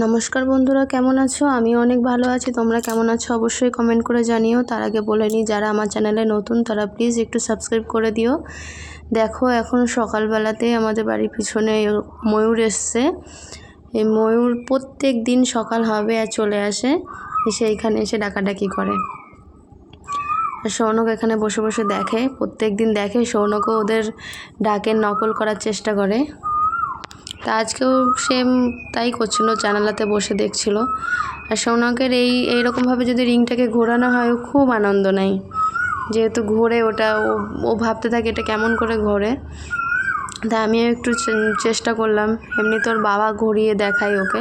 নমস্কার বন্ধুরা, কেমন আছো? আমি অনেক ভালো আছি। তোমরা কেমন আছো অবশ্যই কমেন্ট করে জানিও। তার আগে বলে নিই, যারা আমার চ্যানেলে নতুন তারা প্লিজ একটু সাবস্ক্রাইব করে দিও। দেখো, এখন সকালবেলাতে আমাদের বাড়ির পিছনে ময়ূর এসছে। এই ময়ূর প্রত্যেক দিন সকাল হবে আর চলে আসে, এসে এইখানে এসে ডাকাডাকি করে। আর সৌনক এখানে বসে বসে দেখে, প্রত্যেক দিন দেখে। সৌনকও ওদের ডাকের নকল করার চেষ্টা করে। তা আজকেও সেম তাই করছিল, জানালাতে বসে দেখছিল। আর সৌনকের এইরকমভাবে যদি রিংটাকে ঘোরানো হয়, ও খুব আনন্দ নেয়। যেহেতু ঘোরে ওটা, ও ভাবতে থাকে এটা কেমন করে ঘোরে। তা আমিও একটু চেষ্টা করলাম, এমনি তোর বাবা ঘুরিয়ে দেখাই ওকে।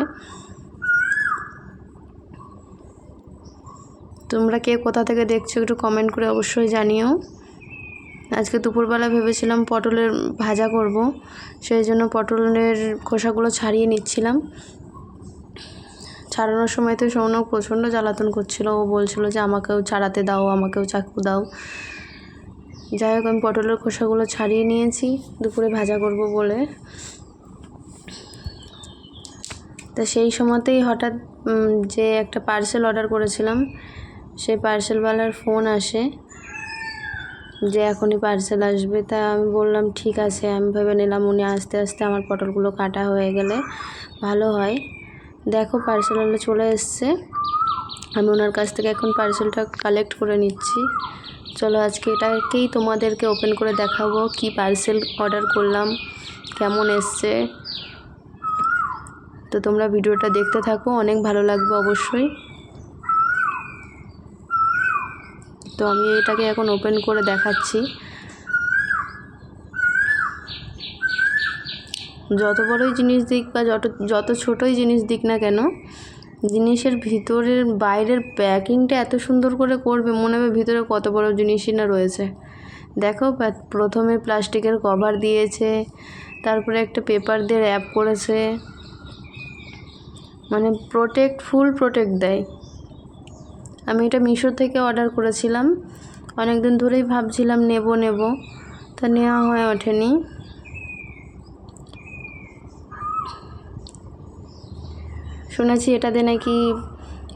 তোমরা কে কোথা থেকে দেখছো একটু কমেন্ট করে অবশ্যই জানিও। আজকে দুপুরবেলা ভেবেছিলাম পটলের ভাজা করব, সেই জন্য পটলের খোসাগুলো ছাড়িয়ে নিচ্ছিলাম। ছাড়ানোর সময় তো সৌনক প্রচণ্ড জ্বালাতন করছিল। ও বলছিল যে আমাকেও ছাড়াতে দাও, আমাকেও চাকু দাও। যাই হোক, আমি পটলের খোসাগুলো ছাড়িয়ে নিয়েছি দুপুরে ভাজা করব বলে। তা সেই সময়তেই হঠাৎ যে একটা পার্সেল অর্ডার করেছিলাম, সেই পার্সেলওয়ালার ফোন আসে যে এখনই পার্সেল আসবে। তা আমি বললাম ঠিক আছে। আমি ভেবে নিলাম উনি আস্তে আস্তে আমার পটলগুলো কাটা হয়ে গেলে ভালো হয়। দেখো, পার্সেলওয়ালা চলে এসছে। আমি ওনার কাছ থেকে এখন পার্সেলটা কালেক্ট করে নিচ্ছি। চলো আজকে এটাকেই তোমাদেরকে ওপেন করে দেখাবো, কি পার্সেল অর্ডার করলাম, কেমন এসছে। তো তোমরা ভিডিওটা দেখতে থাকো, অনেক ভালো লাগবে অবশ্যই। তো আমি এটাকে এখন ওপেন করে দেখাচ্ছি। যত বড়ই জিনিস দিক বা যত ছোটোই জিনিস দিক না কেন, জিনিসের ভিতরের বাইরের প্যাকিংটা এত সুন্দর করে করবে, মনে হবে ভিতরে কত বড় জিনিসই না রয়েছে। দেখো, প্রথমে প্লাস্টিকের কভার দিয়েছে, তারপরে একটা পেপার দিয়ে র্যাপ করেছে, মানে ফুল প্রোটেক্ট দেয়। আমি এটা মিশো থেকে অর্ডার করেছিলাম। অনেক দিন ধরেই ভাবছিলাম নেব, তা নেওয়া হয়ে ওঠেনি। শুনেছি এটাতে নাকি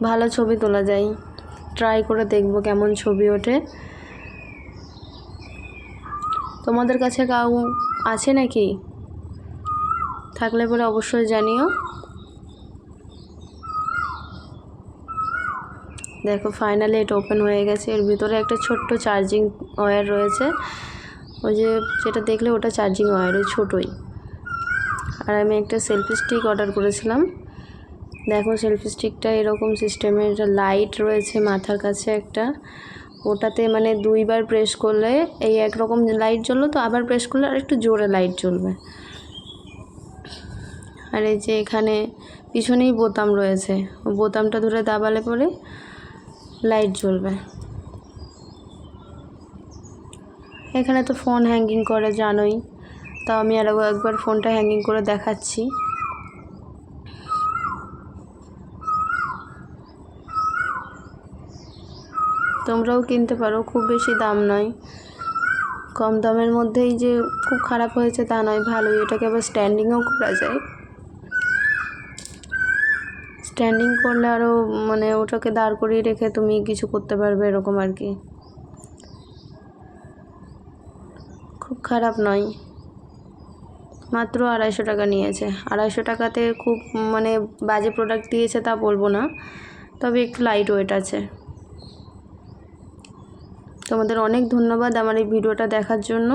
ভালো ছবি তোলা যায়, ট্রাই করে দেখবো কেমন ছবি ওঠে। তোমাদের কাছে কাউ আছে নাকি? থাকলে পরে অবশ্যই জানিও। দেখো, ফাইনালি এটা ওপেন হয়ে গেছে। এর ভিতরে একটা ছোট্ট চার্জিং ওয়্যার রয়েছে, ওই যেটা দেখলে ওটা চার্জিং ওয়্যার, ওই ছোটোই। আর আমি একটা সেলফি স্টিক অর্ডার করেছিলাম। দেখো, সেলফি স্টিকটা এরকম সিস্টেমের, লাইট রয়েছে মাথার কাছে একটা, ওটাতে মানে দুইবার প্রেস করলে এই একরকম লাইট জ্বললো, তো আবার প্রেস করলে আর একটু জোরে লাইট জ্বলবে। আর এই যে এখানে পিছনেই বোতাম রয়েছে, বোতামটা ধরে দাবালে পরে লাইট জ্বলবে। এখানে তো ফোন হ্যাঙ্গিং করে জানোই, তাও আমি আরও একবার ফোনটা হ্যাঙ্গিং করে দেখাচ্ছি। তোমরাও কিনতে পারো, খুব বেশি দাম নয়, কম দামের মধ্যেই যে খুব খারাপ হয়েছে তা নয়, ভালোই। এটাকে আবার স্ট্যান্ডিংও করা যায়। স্ট্যান্ডিং করলে আরও মানে ওটাকে দাঁড় করিয়ে রেখে তুমি কিছু করতে পারবে, এরকম আর কি। খুব খারাপ নয়, মাত্র 250 টাকা নিয়েছে। 250 টাকাতে খুব মানে বাজে প্রোডাক্ট দিয়েছে তা বলবো না, তবে একটু লাইট ওয়েট আছে। তোমাদের অনেক ধন্যবাদ আমার এই ভিডিওটা দেখার জন্য।